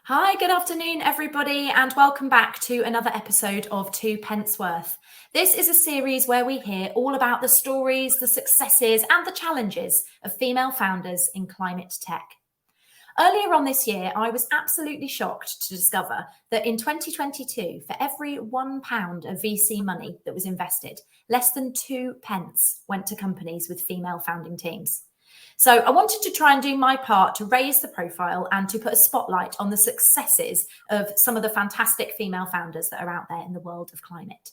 Hi, good afternoon, everybody, and welcome back to another episode of Two Pence Worth. This is a series where we hear all about the stories, the successes, and the challenges of female founders in climate tech. Earlier on this year, I was absolutely shocked to discover that in 2022, for every £1 of VC money that was invested, less than 2 pence went to companies with female founding teams. So I wanted to try and do my part to raise the profile and to put a spotlight on the successes of some of the fantastic female founders that are out there in the world of climate.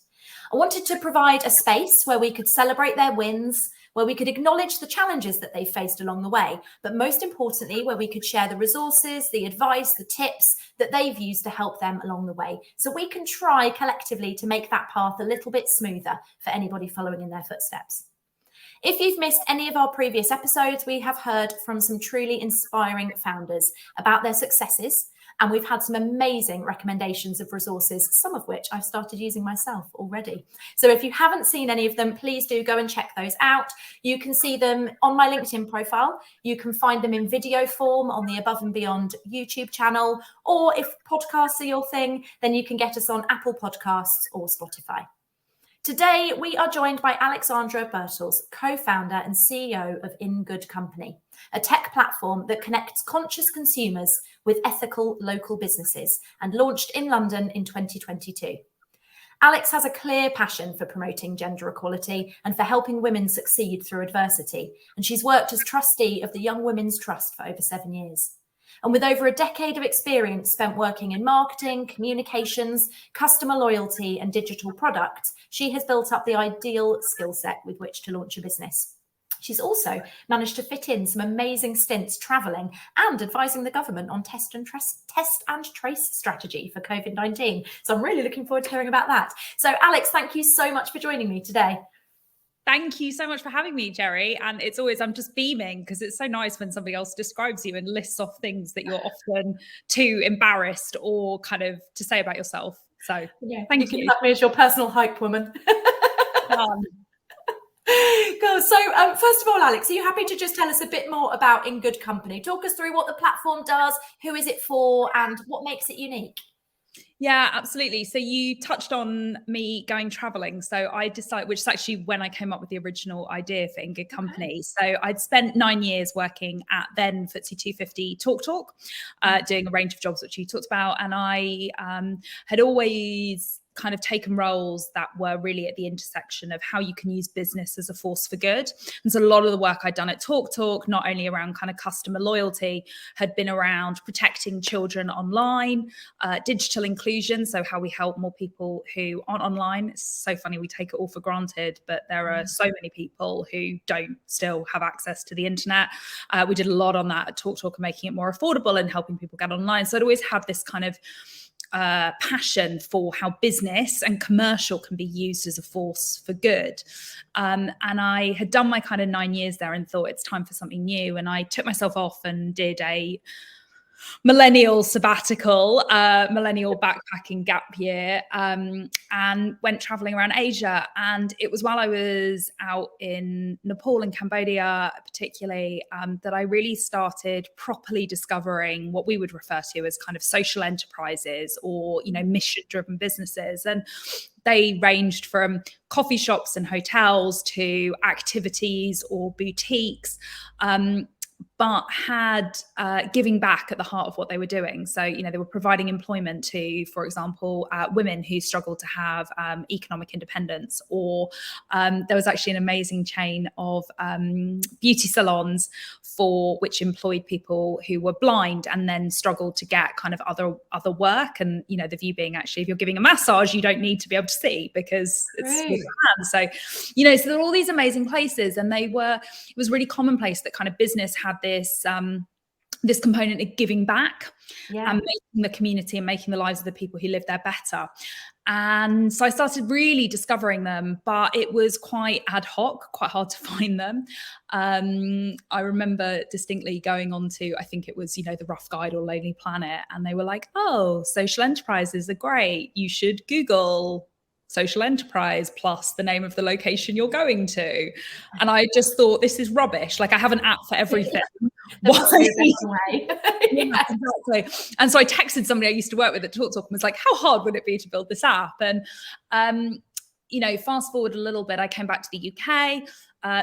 I wanted to provide a space where we could celebrate their wins, where we could acknowledge the challenges that they faced along the way, but most importantly, where we could share the resources, the advice, the tips that they've used to help them along the way. So we can try collectively to make that path a little bit smoother for anybody following in their footsteps. If you've missed any of our previous episodes, we have heard from some truly inspiring founders about their successes, and we've had some amazing recommendations of resources, some of which I've started using myself already. So if you haven't seen any of them, please do go and check those out. You can see them on my LinkedIn profile. You can find them in video form on the Above and Beyond YouTube channel, or if podcasts are your thing, then you can get us on Apple Podcasts or Spotify. Today, we are joined by Alexandra Birtles, co-founder and CEO of In Good Company, a tech platform that connects conscious consumers with ethical local businesses and launched in London in 2022. Alex has a clear passion for promoting gender equality and for helping women succeed through adversity, and she's worked as trustee of the Young Women's Trust for over 7 years. And with over a decade of experience spent working in marketing, communications, customer loyalty, and digital products, she has built up the ideal skill set with which to launch a business. She's also managed to fit in some amazing stints traveling and advising the government on test and trace strategy for COVID-19. So I'm really looking forward to hearing about that. So Alex, thank you so much for joining me today. Thank you so much for having me, Jerry. And it's always, I'm just beaming because it's so nice when somebody else describes you and lists off things that you're often too embarrassed or kind of to say about yourself. So yeah, thank you. You can have me as your personal hype woman. Cool. So first of all, Alex, are you happy to just tell us a bit more about In Good Company? Talk us through what the platform does, who is it for, and what makes it unique? Yeah, absolutely. So you touched on me going traveling. So I decided, which is actually when I came up with the original idea for In Good Company. So I'd spent 9 years working at then FTSE 250 Talk, doing a range of jobs, which you talked about. And I had always kind of taken roles that were really at the intersection of how you can use business as a force for good. And so a lot of the work I'd done at Talk, not only around kind of customer loyalty, had been around protecting children online, digital inclusion, so how we help more people who aren't online. It's so funny, we take it all for granted, but there are so many people who don't still have access to the internet. We did a lot on that at Talk and making it more affordable and helping people get online. So I'd always had this kind of passion for how business and commercial can be used as a force for good. And I had done my kind of 9 years there and thought it's time for something new. And I took myself off and did a millennial sabbatical, millennial backpacking gap year, and went traveling around Asia. And it was while I was out in Nepal and Cambodia, particularly, that I really started properly discovering what we would refer to as kind of social enterprises or, mission-driven businesses. And they ranged from coffee shops and hotels to activities or boutiques, but had giving back at the heart of what they were doing. So, they were providing employment to, for example, women who struggled to have economic independence, or there was actually an amazing chain of beauty salons for which employed people who were blind and then struggled to get kind of other work. And, the view being actually, if you're giving a massage, you don't need to be able to see because it's with your hands. So, so there are all these amazing places, and it was really commonplace that kind of business had this component of giving back and making the community and making the lives of the people who live there better. And so I started really discovering them, but it was quite ad hoc, quite hard to find them. I remember distinctly going on to, I think it was, the Rough Guide or Lonely Planet, and they were like, oh, social enterprises are great. You should Google social enterprise plus the name of the location you're going to. And I just thought, this is rubbish. Like, I have an app for everything. There must be a better way. Yeah, exactly. And so I texted somebody I used to work with at TalkTalk and was like, how hard would it be to build this app? And, fast forward a little bit, I came back to the UK.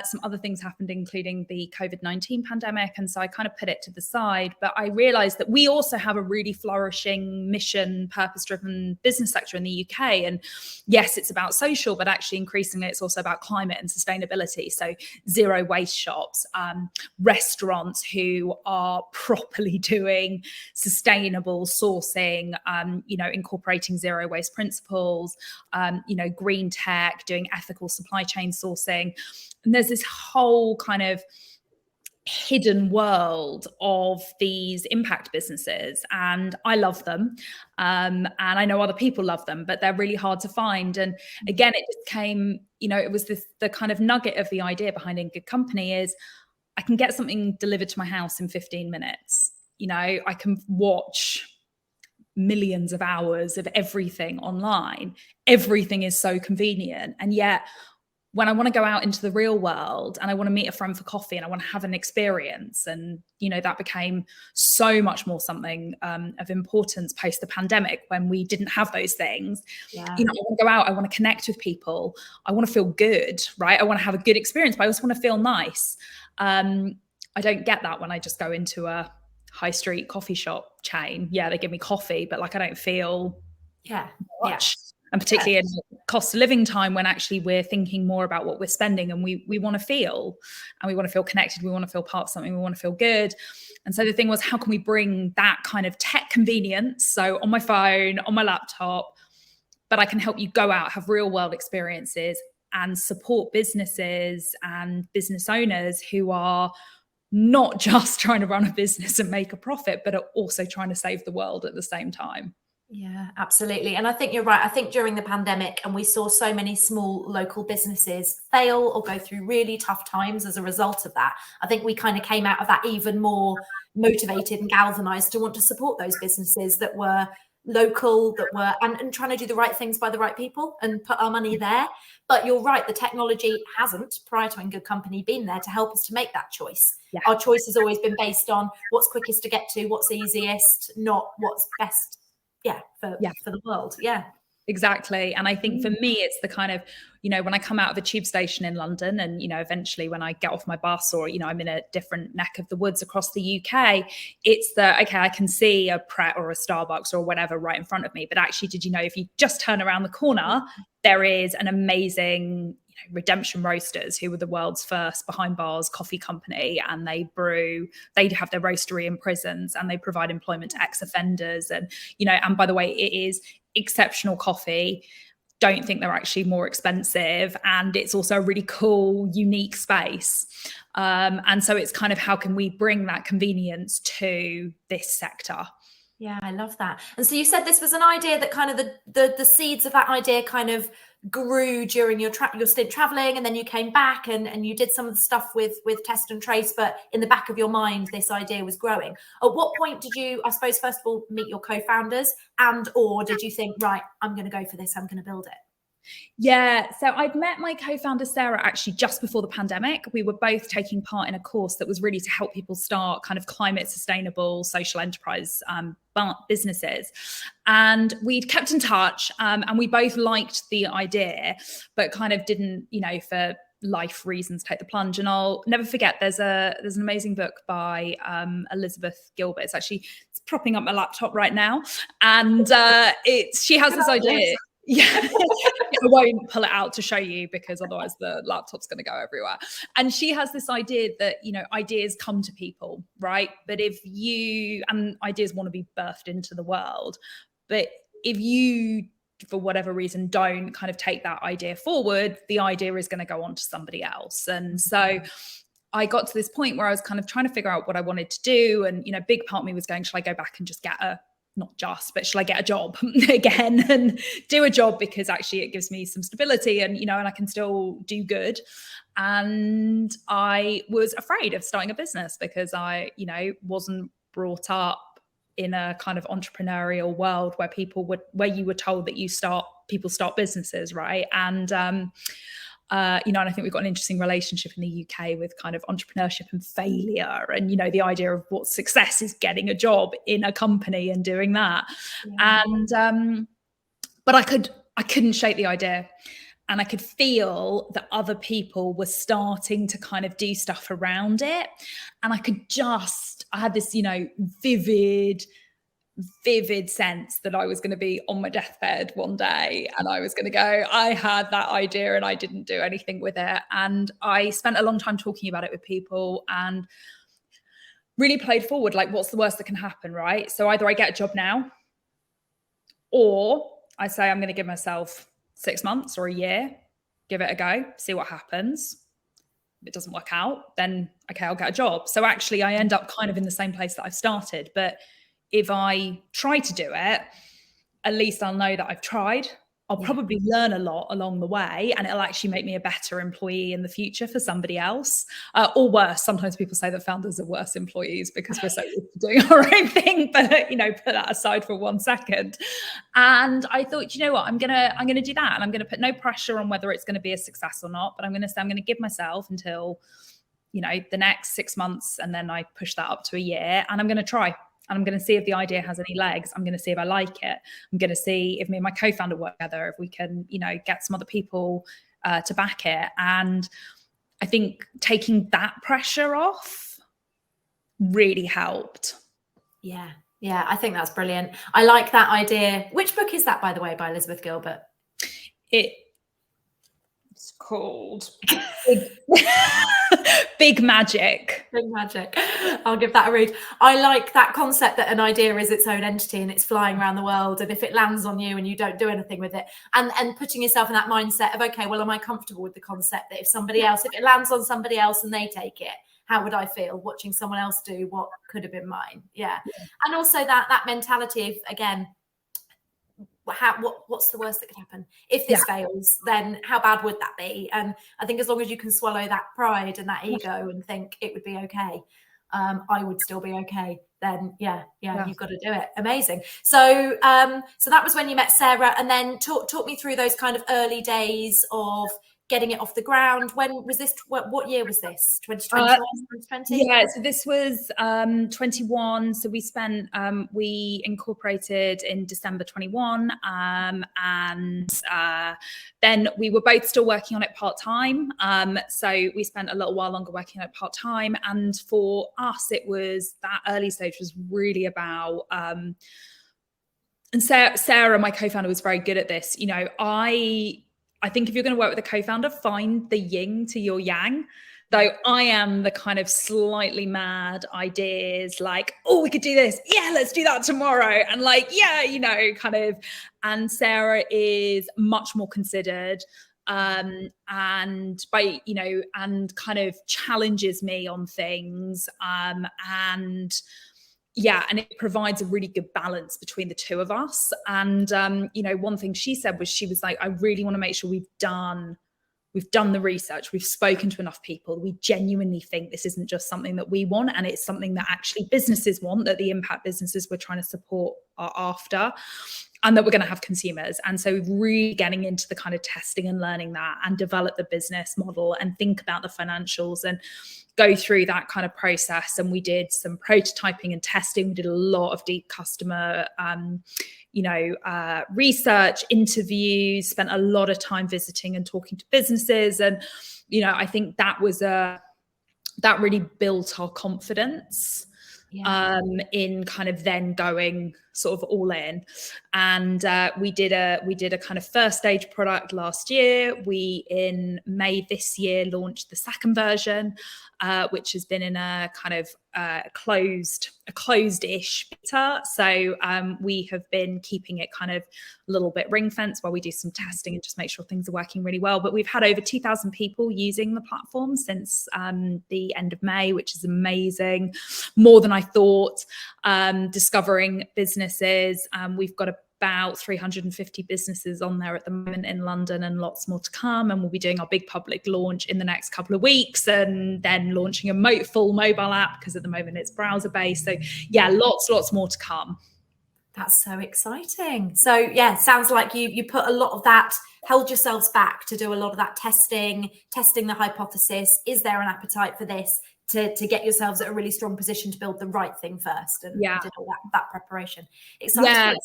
Some other things happened, including the COVID-19 pandemic. And so I kind of put it to the side. But I realized that we also have a really flourishing mission, purpose-driven business sector in the UK. And yes, it's about social, but actually increasingly it's also about climate and sustainability. So zero waste shops, restaurants who are properly doing sustainable sourcing, incorporating zero waste principles, green tech, doing ethical supply chain sourcing. And there's this whole kind of hidden world of these impact businesses, and I love them, and I know other people love them, but they're really hard to find. And again, it just came, it was the kind of nugget of the idea behind In Good Company is I can get something delivered to my house in 15 minutes. I can watch millions of hours of everything online. Everything is so convenient, and yet when I want to go out into the real world and I want to meet a friend for coffee and I want to have an experience, and that became so much more something of importance post the pandemic when we didn't have those things. Yeah. I want to go out, I want to connect with people, I want to feel good, right? I want to have a good experience, but I also want to feel nice. I don't get that when I just go into a high street coffee shop chain. Yeah, they give me coffee, but like I don't feel much. And particularly in cost of living time, when actually we're thinking more about what we're spending, and we want to feel, and we want to feel connected, we want to feel part of something, we want to feel good. And so the thing was, how can we bring that kind of tech convenience, so on my phone, on my laptop, but I can help you go out, have real world experiences, and support businesses and business owners who are not just trying to run a business and make a profit, but are also trying to save the world at the same time. Yeah, absolutely. And I think you're right. I think during the pandemic, and we saw so many small local businesses fail or go through really tough times as a result of that. I think we kind of came out of that even more motivated and galvanized to want to support those businesses that were local, that were and trying to do the right things by the right people and put our money there. But you're right, the technology hasn't, prior to In Good Company, been there to help us to make that choice. Yeah. Our choice has always been based on what's quickest to get to, what's easiest, not what's best for the world. Yeah, exactly. And I think for me, it's the kind of, when I come out of a tube station in London and, eventually when I get off my bus, or, I'm in a different neck of the woods across the UK, it's I can see a Pret or a Starbucks or whatever right in front of me. But actually, did you know, if you just turn around the corner, there is an amazing Redemption Roasters, who were the world's first behind bars coffee company, and they have their roastery in prisons, and they provide employment to ex-offenders, and and by the way, it is exceptional coffee. Don't think they're actually more expensive, and it's also a really cool, unique space. And so it's kind of, how can we bring that convenience to this sector? Yeah, I love that. And so you said this was an idea that kind of the seeds of that idea kind of grew during your stint traveling, and then you came back and you did some of the stuff with Test and Trace, but in the back of your mind, this idea was growing. At what point did you, I suppose, first of all, meet your co-founders, or did you think, right, I'm going to go for this, I'm going to build it? Yeah, so I'd met my co-founder Sarah actually just before the pandemic. We were both taking part in a course that was really to help people start kind of climate sustainable social enterprise businesses. And we'd kept in touch, and we both liked the idea, but kind of didn't, for life reasons, take the plunge. And I'll never forget, there's an amazing book by Elizabeth Gilbert. It's propping up my laptop right now, and she has this idea. Yeah, I won't pull it out to show you, because otherwise the laptop's going to go everywhere. And she has this idea that, ideas come to people, right? But ideas want to be birthed into the world. But if you, for whatever reason, don't kind of take that idea forward, the idea is going to go on to somebody else. And so I got to this point where I was kind of trying to figure out what I wanted to do. And, big part of me was going, shall I go back and just get shall I get a job again and do a job, because actually it gives me some stability and, and I can still do good. And I was afraid of starting a business because I, wasn't brought up in a kind of entrepreneurial world where you were told that people start businesses, right? And And I think we've got an interesting relationship in the UK with kind of entrepreneurship and failure, and the idea of what success is, getting a job in a company and doing that. Yeah. And but I couldn't shake the idea. And I could feel that other people were starting to kind of do stuff around it. And I had this, vivid sense that I was going to be on my deathbed one day and I was going to go, I had that idea and I didn't do anything with it. And I spent a long time talking about it with people and really played forward, like, what's the worst that can happen, right? So either I get a job now, or I say I'm going to give myself 6 months or a year, give it a go, see what happens. If it doesn't work out, then okay, I'll get a job. So actually I end up kind of in the same place that I've started. But if I try to do it, at least I'll know that I've tried. I'll probably learn a lot along the way, and it'll actually make me a better employee in the future for somebody else. Or worse, sometimes people say that founders are worse employees because we're so used to doing our own thing, but put that aside for 1 second. And I thought, you know what, I'm gonna do that, and I'm gonna put no pressure on whether it's gonna be a success or not, but I'm gonna say I'm gonna give myself until the next 6 months, and then I push that up to a year, and I'm gonna try. And I'm going to see if the idea has any legs. I'm going to see if I like it. I'm going to see if me and my co-founder work together, if we can, get some other people to back it. And I think taking that pressure off really helped. Yeah, I think that's brilliant. I like that idea. Which book is that, by the way, by Elizabeth Gilbert? It's called Big Magic. Big Magic. I'll give that a read. I like that concept that an idea is its own entity and it's flying around the world. And if it lands on you and you don't do anything with it, and putting yourself in that mindset of, okay, well, am I comfortable with the concept that if it lands on somebody else and they take it, how would I feel watching someone else do what could have been mine? Yeah. And also that mentality of, again, what's the worst that could happen? If this fails, then how bad would that be? And I think as long as you can swallow that pride and that ego and think it would be okay, I would still be okay, then you've got to do it. Amazing. So so that was when you met Sarah, and then talk me through those kind of early days of getting it off the ground. When was this? What year was this? 2021, 2020? Yeah, so this was 21. So we incorporated in December 21, and then we were both still working on it part-time. So we spent a little while longer working on it part-time. And for us, it was that early stage was really about, and Sarah, my co-founder, was very good at this. I think if you're going to work with a co-founder, find the yin to your yang. Though I am the kind of slightly mad ideas, like, oh, we could do this. Yeah, let's do that tomorrow. And kind of, and Sarah is much more considered, and kind of challenges me on things. And it provides a really good balance between the two of us. And, one thing she said was, she was like, I really want to make sure we've done the research. We've spoken to enough people. We genuinely think this isn't just something that we want, and it's something that actually businesses want, that the impact businesses we're trying to support are after, and that we're going to have consumers. And so really getting into the kind of testing and learning that, and develop the business model and think about the financials and go through that kind of process. And we did some prototyping and testing. We did a lot of deep customer research, interviews, spent a lot of time visiting and talking to businesses. And, I think that really built our confidence in kind of then going sort of all in. And we did a kind of first stage product last year. We, in May this year, launched the second version, which has been in a kind of closed-ish beta. So we have been keeping it kind of a little bit ring-fenced while we do some testing and just make sure things are working really well. But we've had over 2,000 people using the platform since the end of May, which is amazing. More than I thought. Discovering businesses. We've got about 350 businesses on there at the moment in London, and lots more to come. And we'll be doing our big public launch in the next couple of weeks, and then launching a full mobile app, because at the moment it's browser based. So lots more to come. That's so exciting. So yeah, sounds like you put a lot of that, held yourselves back to do a lot of that testing the hypothesis. Is there an appetite for this, to get yourselves at a really strong position to build the right thing first, and did all that preparation. Exciting.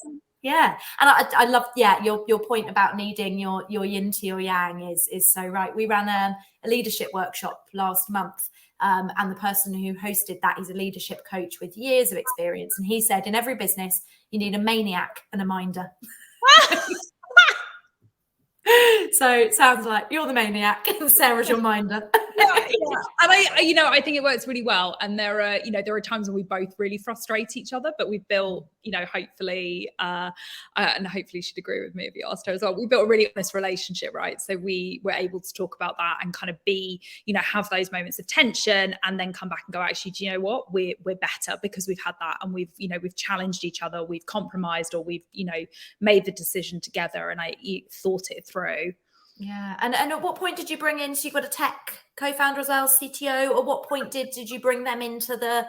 Yeah. And I love, your point about needing your yin to your yang is so right. We ran a leadership workshop last month. And the person who hosted that is a leadership coach with years of experience. And he said, in every business, you need a maniac and a minder. So it sounds like you're the maniac and Sarah's your minder. Yeah. And I think it works really well. And there are times when we both really frustrate each other, but we've built, hopefully, and hopefully she'd agree with me if you asked her as well. We built a really honest relationship, right? So we were able to talk about that and kind of be, have those moments of tension and then come back and go, actually, do you know what? We're better because we've had that, and we've challenged each other, we've compromised, or we've, made the decision together, and I thought it through. Yeah. And at what point did you bring in, so you've got a tech co-founder as well, CTO, or what point did you bring them into the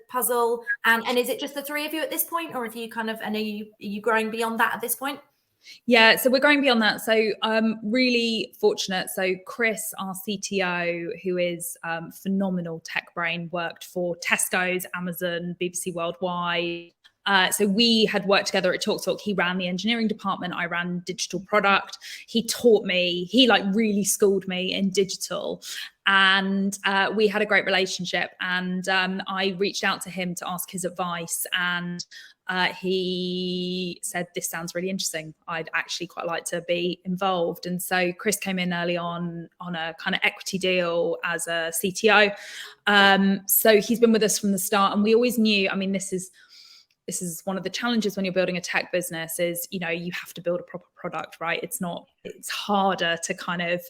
puzzle? And is it just the three of you at this point, or have you are you growing beyond that at this point? Yeah, so we're growing beyond that. So really fortunate. So Chris, our CTO, who is phenomenal tech brain, worked for Tesco's, Amazon, BBC Worldwide. So we had worked together at TalkTalk. He ran the engineering department. I ran digital product. He taught me, he really schooled me in digital. And we had a great relationship. And I reached out to him to ask his advice. And he said, this sounds really interesting. I'd actually quite like to be involved. And so Chris came in early on a kind of equity deal as a CTO. So he's been with us from the start. And we always knew, this is one of the challenges when you're building a tech business is, you have to build a proper product, right? It's harder to kind of,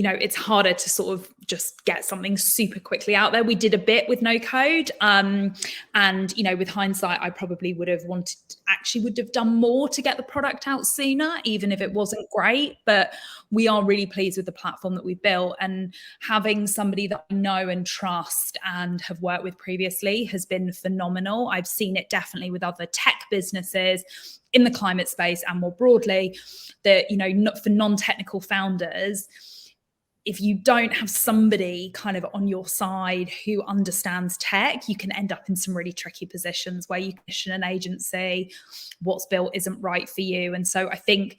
it's harder to sort of just get something super quickly out there. We did a bit with no code. And, with hindsight, I probably would have done more to get the product out sooner, even if it wasn't great. But we are really pleased with the platform that we've built, and having somebody that I know and trust and have worked with previously has been phenomenal. I've seen it definitely with other tech businesses in the climate space and more broadly that, for non-technical founders, if you don't have somebody kind of on your side who understands tech, you can end up in some really tricky positions where you commission an agency, what's built isn't right for you. And so I think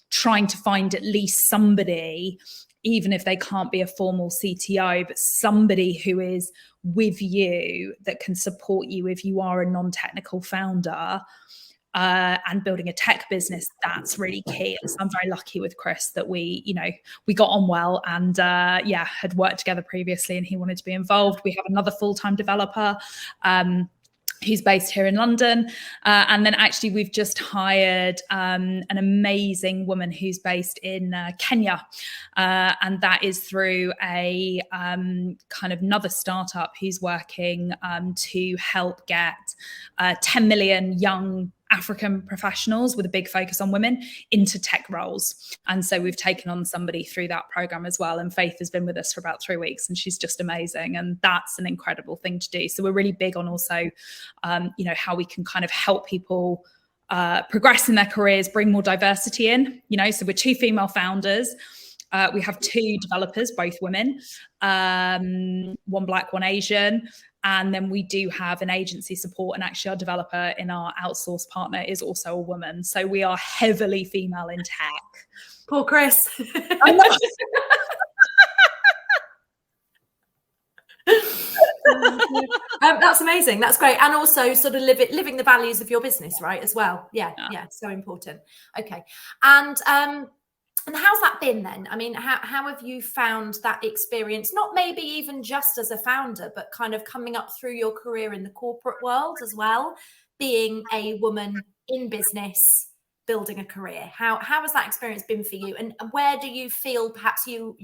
trying to find at least somebody, even if they can't be a formal CTO, but somebody who is with you that can support you if you are a non-technical founder, and building a tech business, that's really key. And so I'm very lucky with Chris that we got on well, and had worked together previously, and he wanted to be involved. We have another full-time developer who's based here in London. And then actually we've just hired an amazing woman who's based in Kenya. And that is through a kind of another startup who's working to help get 10 million young African professionals with a big focus on women into tech roles. And so we've taken on somebody through that program as well. And Faith has been with us for about 3 weeks, and she's just amazing. And that's an incredible thing to do. So we're really big on also, how we can kind of help people progress in their careers, bring more diversity in, so we're 2 female founders. We have 2 developers, both women, 1 Black, 1 Asian. And then we do have an agency support, and actually our developer in our outsource partner is also a woman. So we are heavily female in tech. Poor Chris. That's amazing. That's great. And also sort of living the values of your business, right, as well. Yeah. So important. Okay. And how's that been then? How have you found that experience? Not maybe even just as a founder, but kind of coming up through your career in the corporate world as well, being a woman in business, building a career. How has that experience been for you? And where do you feel perhaps you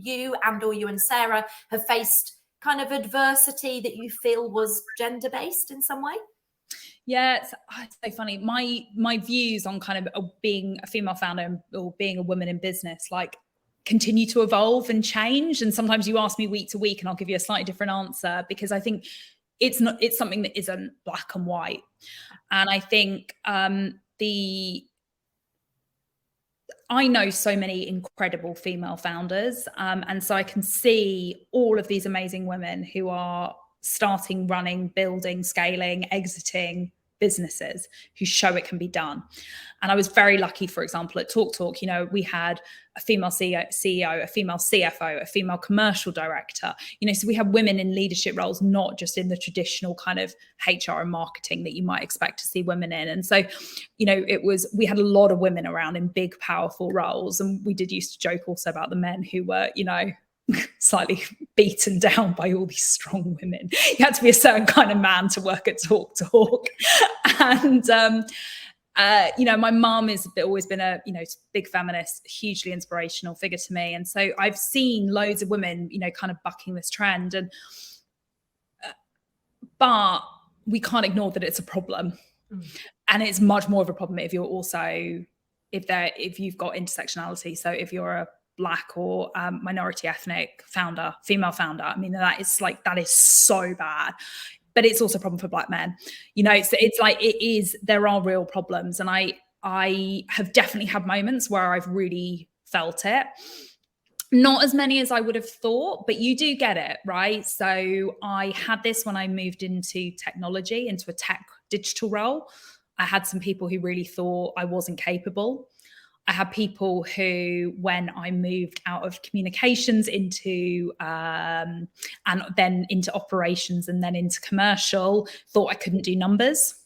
or you and Sarah have faced kind of adversity that you feel was gender-based in some way? Yeah, it's so funny. My views on kind of being a female founder or being a woman in business, continue to evolve and change. And sometimes you ask me week to week and I'll give you a slightly different answer, because I think it's something that isn't black and white. And I think I know so many incredible female founders. And so I can see all of these amazing women who are starting, running, building, scaling, exiting businesses, who show it can be done. And I was very lucky, for example, at Talk, you know, we had a female CEO, a female CFO, a female commercial director, you know, so we have women in leadership roles, not just in the traditional kind of HR and marketing that you might expect to see women in. And so, you know, we had a lot of women around in big, powerful roles. And we did used to joke also about the men who were, you know, slightly beaten down by all these strong women. You had to be a certain kind of man to work at Talk. And, you know, my mum has always been a, you know, big feminist, hugely inspirational figure to me. And so I've seen loads of women, you know, kind of bucking this trend. And, but we can't ignore that it's a problem. And it's much more of a problem if you're also, if you've got intersectionality. So if you're a Black or minority ethnic founder, female founder, I mean, that is so bad. But it's also a problem for Black men. You know, it's like, there are real problems. And I have definitely had moments where I've really felt it. Not as many as I would have thought, but you do get it, right? So I had this when I moved into technology, into a tech digital role. I had some people who really thought I wasn't capable. I had people who, when I moved out of communications into, and then into operations and then into commercial, thought I couldn't do numbers.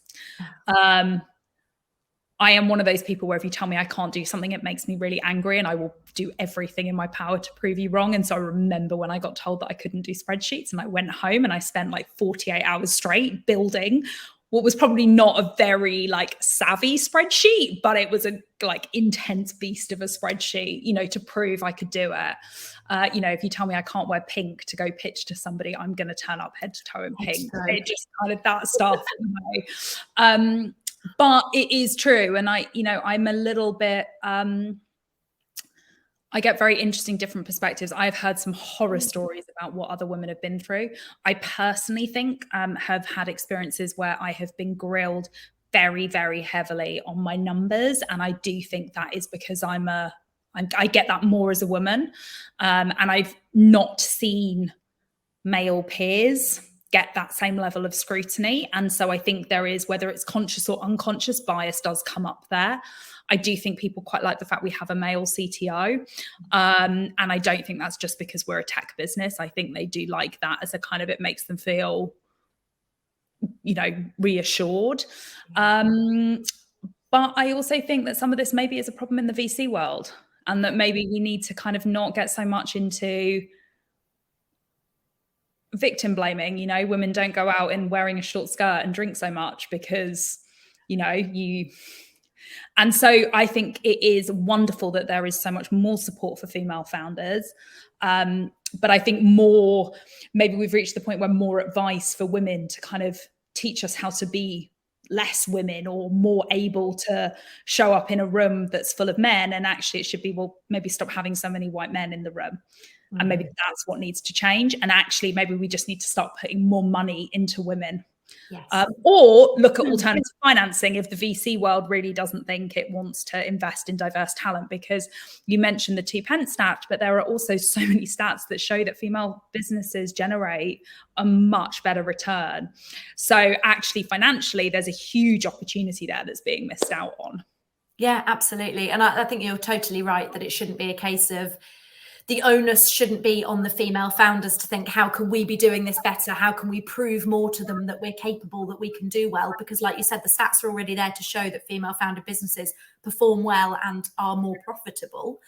I am one of those people where if you tell me I can't do something, it makes me really angry and I will do everything in my power to prove you wrong. And so I remember when I got told that I couldn't do spreadsheets and I went home and I spent like 48 hours straight building what was probably not a very like savvy spreadsheet, but it was a like intense beast of a spreadsheet, you know, to prove I could do it. You know, if you tell me I can't wear pink to go pitch to somebody, I'm going to turn up head to toe in pink. It just kind of that stuff, you know. But it is true. And I'm a little bit, I get very interesting different perspectives. I've heard some horror stories about what other women have been through. I personally think have had experiences where I have been grilled very, very heavily on my numbers. And I do think that is because I get that more as a woman. And I've not seen male peers get that same level of scrutiny. And so I think there is, whether it's conscious or unconscious, bias does come up there. I do think people quite like the fact we have a male CTO. And I don't think that's just because we're a tech business. I think they do like that as a kind of, it makes them feel, you know, reassured. But I also think that some of this maybe is a problem in the VC world, and that maybe we need to kind of not get so much into victim blaming. You know, women don't go out in wearing a short skirt and drink so much because, you know, and so I think it is wonderful that there is so much more support for female founders. But I think maybe we've reached the point where more advice for women to kind of teach us how to be less women or more able to show up in a room that's full of men. And actually it should be, well, maybe stop having so many white men in the room. And maybe that's what needs to change. And actually, maybe we just need to start putting more money into women. Yes. Or look at alternative financing if the VC world really doesn't think it wants to invest in diverse talent. Because you mentioned the 2 pence stat, but there are also so many stats that show that female businesses generate a much better return. So actually, financially, there's a huge opportunity there that's being missed out on. Yeah, absolutely. And I think you're totally right that it shouldn't be a case of, the onus shouldn't be on the female founders to think, how can we be doing this better? How can we prove more to them that we're capable, that we can do well? Because like you said, the stats are already there to show that female founded businesses perform well and are more profitable.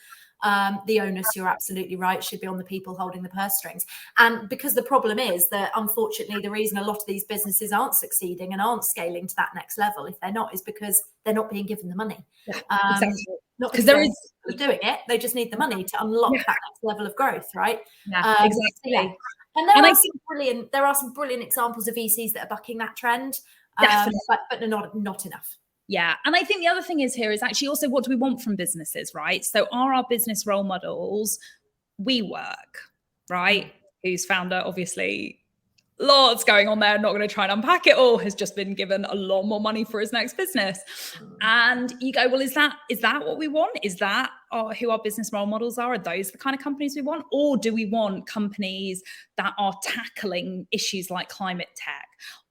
The onus, you're absolutely right, should be on the people holding the purse strings. And because the problem is that, unfortunately, the reason a lot of these businesses aren't succeeding and aren't scaling to that next level, if they're not, is because they're not being given the money. Yeah, exactly. Not because they're doing it, they just need the money to unlock that next level of growth, right? Yeah, exactly. Yeah. And there are some brilliant examples of VCs that are bucking that trend, but not enough. Yeah. And I think the other thing is actually also, what do we want from businesses, right? So are our business role models WeWork, right? Whose founder obviously lots going on there. I'm not going to try and unpack it all. Has just been given a lot more money for his next business. And you go, well, is that what we want? Is that who our business role models are? Are those the kind of companies we want? Or do we want companies that are tackling issues like climate tech,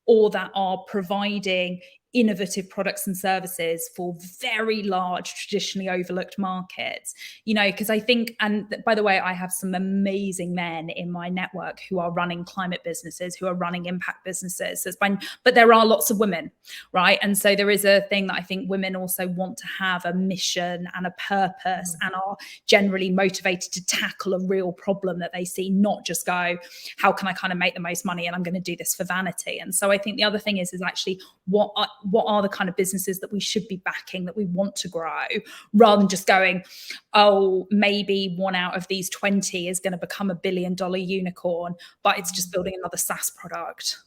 or that are providing innovative products and services for very large, traditionally overlooked markets? You know, because I think, and by the way, I have some amazing men in my network who are running climate businesses, who are running impact businesses. But there are lots of women, right? And so there is a thing that I think women also want to have a mission and a purpose, and are generally motivated to tackle a real problem that they see, not just go, how can I kind of make the most money, and I'm going to do this for vanity. And so I think the other thing is actually what are the kind of businesses that we should be backing, that we want to grow, rather than just going, oh, maybe one out of these 20 is going to become $1 billion unicorn, but it's just building another SaaS product.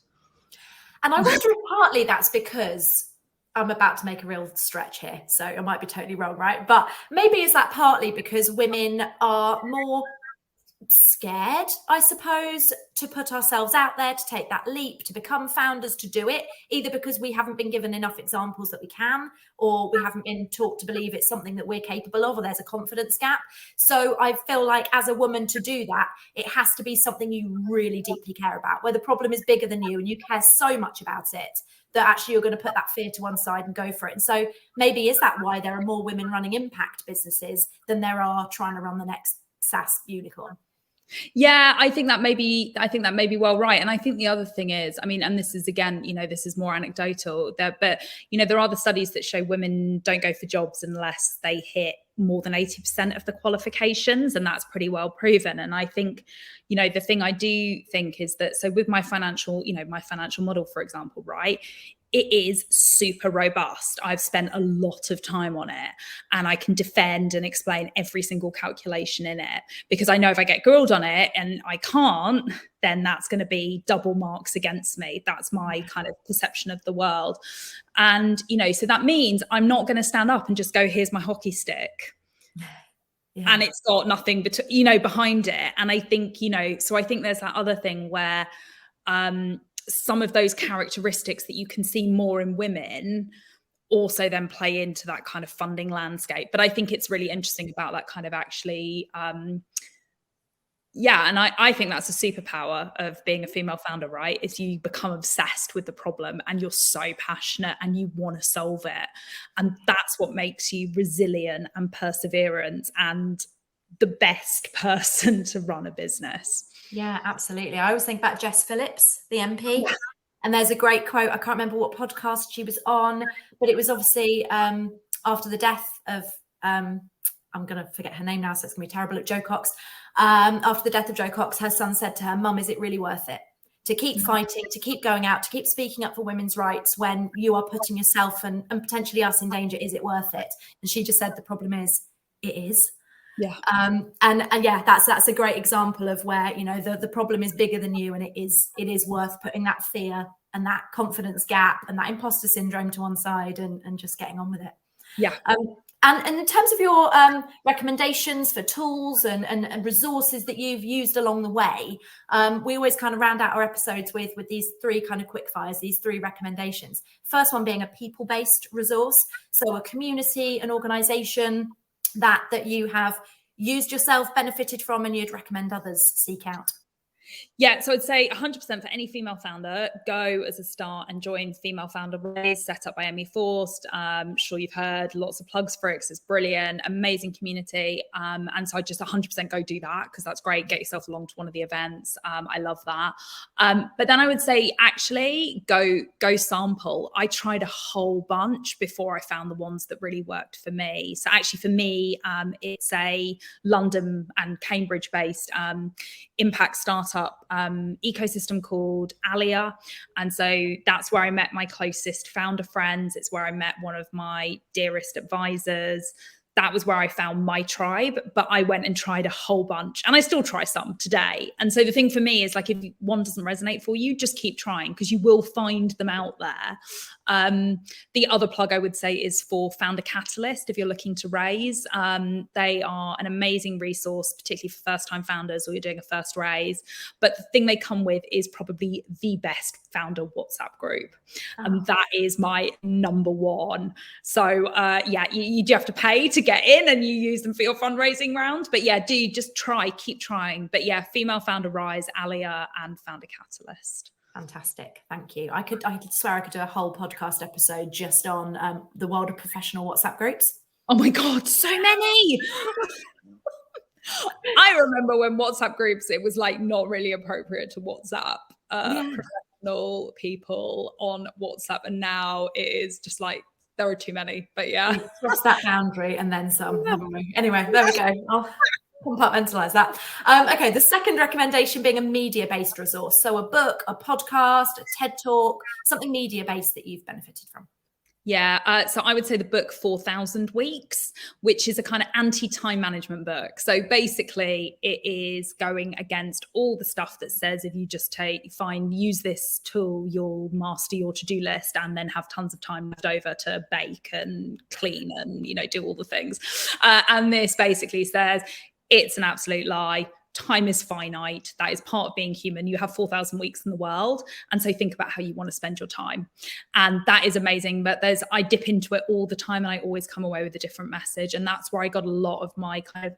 And I wonder if partly that's because, I'm about to make a real stretch here, so I might be totally wrong, right? But maybe is that partly because women are more scared, I suppose, to put ourselves out there, to take that leap, to become founders, to do it, either because we haven't been given enough examples that we can, or we haven't been taught to believe it's something that we're capable of, or there's a confidence gap. So I feel like as a woman, to do that, it has to be something you really deeply care about, where the problem is bigger than you and you care so much about it that actually you're going to put that fear to one side and go for it. And so maybe is that why there are more women running impact businesses than there are trying to run the next SaaS unicorn? Yeah, I think that may be well right. And I think the other thing is, I mean, and this is, again, you know, this is more anecdotal there, but, you know, there are the studies that show women don't go for jobs unless they hit more than 80% of the qualifications. And that's pretty well proven. And I think, you know, the thing I do think is that, so with my financial model, for example, right, it is super robust. I've spent a lot of time on it, and I can defend and explain every single calculation in it, because I know if I get grilled on it and I can't, then that's going to be double marks against me. That's my kind of perception of the world. And, you know, so that means I'm not going to stand up and just go, here's my hockey stick. Yeah. And it's got nothing but, you know, behind it. And I think, you know, so I think there's that other thing where, some of those characteristics that you can see more in women also then play into that kind of funding landscape. But I think it's really interesting about that kind of actually, and I think that's a superpower of being a female founder, right? Is you become obsessed with the problem and you're so passionate and you want to solve it. And that's what makes you resilient and perseverant and the best person to run a businter. Yeah, absolutely. I always think about Jess Phillips, the MP. Yeah. And there's a great quote. I can't remember what podcast she was on, but it was obviously after the death of, I'm going to forget her name now, so it's going to be terrible, at Jo Cox. After the death of Jo Cox, her son said to her, "Mum, is it really worth it to keep fighting, to keep going out, to keep speaking up for women's rights when you are putting yourself and potentially us in danger? Is it worth it?" And she just said, the problem is, it is. Yeah. And yeah, that's a great example of where, you know, the problem is bigger than you, and it is worth putting that fear and that confidence gap and that imposter syndrome to one side and just getting on with it. Yeah. And in terms of your recommendations for tools and resources that you've used along the way, we always kind of round out our episodes with these three kind of quick fires, these three recommendations. First one being a people-based resource. So a community, an organization that you have used yourself, benefited from, and you'd recommend others seek out. Yeah, so I'd say 100% for any female founder, go as a start and join Female Founder Race, set up by Emmy Forst. I'm sure you've heard lots of plugs for it because it's brilliant, amazing community. And so I just 100% go do that because that's great. Get yourself along to one of the events. I love that. But then I would say actually go sample. I tried a whole bunch before I found the ones that really worked for me. So actually for me, it's a London and Cambridge based impact startup ecosystem called Alia. And so that's where I met my closest founder friends. It's where I met one of my dearest advisors. That was where I found my tribe, but I went and tried a whole bunch and I still try some today. And so the thing for me is like, if one doesn't resonate for you, just keep trying because you will find them out there. The other plug I would say is for Founder Catalyst. If you're looking to raise, they are an amazing resource, particularly for first-time founders or you're doing a first raise. But the thing they come with is probably the best founder WhatsApp group. And that is my number one. So yeah, you do have to pay to get in and you use them for your fundraising round. But yeah, do just keep trying. But yeah, Female Founder Rise, Alia, and Founder Catalyst. Fantastic. Thank you. I could swear I could do a whole podcast episode just on the world of professional WhatsApp groups. Oh my God, so many. I remember when WhatsApp groups, it was like not really appropriate to WhatsApp professional people on WhatsApp. And now it is just like, there are too many, but yeah. We've crossed that boundary and then some, haven't we? Anyway, there we go. I'll compartmentalize that. Okay, the second recommendation being a media-based resource. So a book, a podcast, a TED Talk, something media-based that you've benefited from. Yeah, so I would say the book 4,000 Weeks, which is a kind of anti-time management book. So basically it is going against all the stuff that says if you just use this tool, you'll master your to-do list and then have tons of time left over to bake and clean and, do all the things. And this basically says it's an absolute lie. Time is finite. That is part of being human. You have 4,000 weeks in the world. And so think about how you want to spend your time. And that is amazing. But I dip into it all the time and I always come away with a different message. And that's where I got a lot of my kind of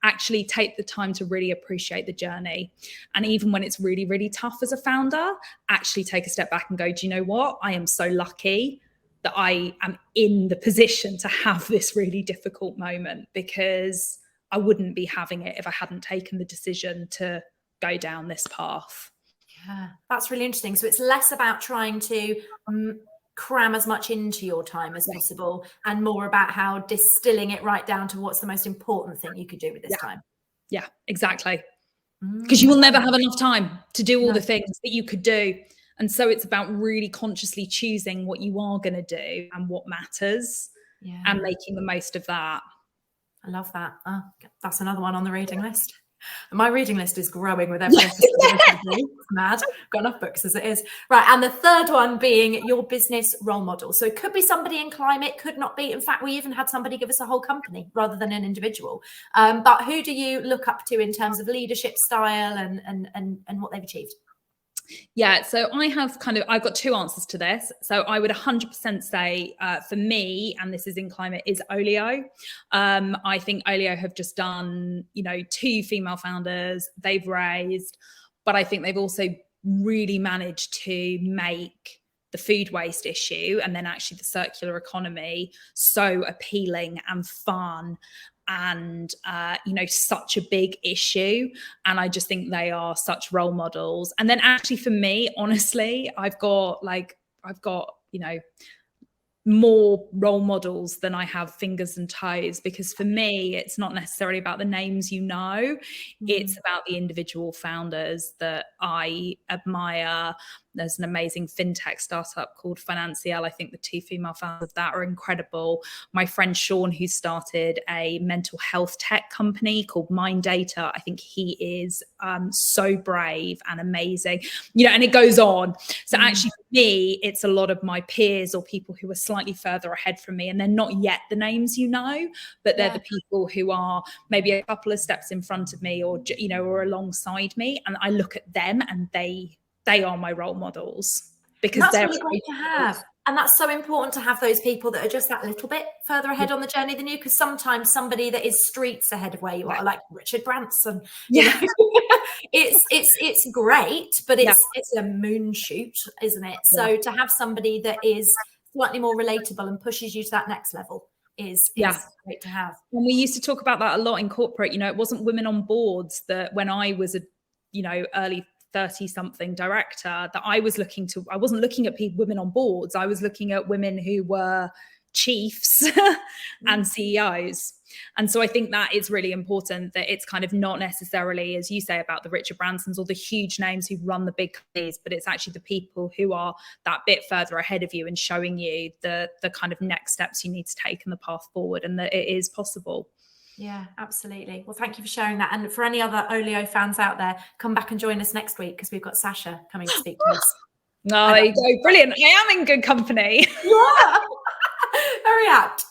actually take the time to really appreciate the journey. And even when it's really, really tough as a founder, actually take a step back and go, do you know what? I am so lucky that I am in the position to have this really difficult moment, because I wouldn't be having it if I hadn't taken the decision to go down this path. Yeah, that's really interesting. So it's less about trying to cram as much into your time as possible and more about how distilling it right down to what's the most important thing you could do with this time. Yeah, exactly. Because you will never have enough time to do all the things that you could do. And so it's about really consciously choosing what you are going to do and what matters and making the most of that. I love that. Oh, that's another one on the reading list. My reading list is growing with every episode. It's mad. Got enough books as it is. Right. And the third one being your business role model. So it could be somebody in climate, could not be. In fact, we even had somebody give us a whole company rather than an individual. But who do you look up to in terms of leadership style and what they've achieved? Yeah, so I've got two answers to this. So I would 100% say for me, and this is in climate, is Olio. I think Olio have just done, 2 female founders, they've raised, but I think they've also really managed to make the food waste issue and then actually the circular economy so appealing and fun and such a big issue. And I just think they are such role models. And then actually for me, honestly, I've got more role models than I have fingers and toes, because for me, it's not necessarily about the names, it's about the individual founders that I admire. There's an amazing fintech startup called Financial. I think the 2 female founders of that are incredible. My friend Sean, who started a mental health tech company called Mind Data, I think he is so brave and amazing, and it goes on. So actually for me, it's a lot of my peers or people who are slightly further ahead from me, and they're not yet the names, but they're the people who are maybe a couple of steps in front of me or alongside me. And I look at them and they are my role models, because they're really great to have. And that's so important to have those people that are just that little bit further ahead on the journey than you, because sometimes somebody that is streets ahead of where you are, like Richard Branson, it's great, but it's a moon shoot, isn't it? So to have somebody that is slightly more relatable and pushes you to that next level is great to have. And we used to talk about that a lot in corporate. It wasn't women on boards that when I was early 30-something director that I wasn't looking at women on boards. I was looking at women who were chiefs and CEOs. And so I think that is really important, that it's kind of not necessarily, as you say, about the Richard Bransons or the huge names who run the big companies, but it's actually the people who are that bit further ahead of you and showing you the kind of next steps you need to take in the path forward, and that it is possible. Yeah, absolutely. Well, thank you for sharing that. And for any other Olio fans out there, come back and join us next week, because we've got Sasha coming to speak to us. Oh, there you go. Brilliant. I am in good company. Yeah. Very apt.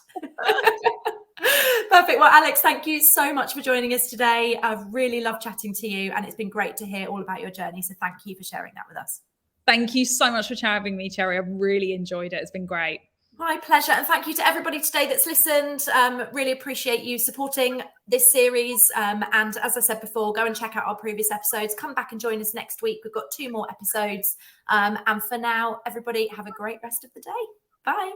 Perfect. Well, Alex, thank you so much for joining us today. I've really loved chatting to you, and it's been great to hear all about your journey. So thank you for sharing that with us. Thank you so much for having me, Cherry. I've really enjoyed it. It's been great. My pleasure. And thank you to everybody today that's listened. Really appreciate you supporting this series. And as I said before, go and check out our previous episodes. Come back and join us next week. We've got 2 more episodes. And for now, everybody have a great rest of the day. Bye.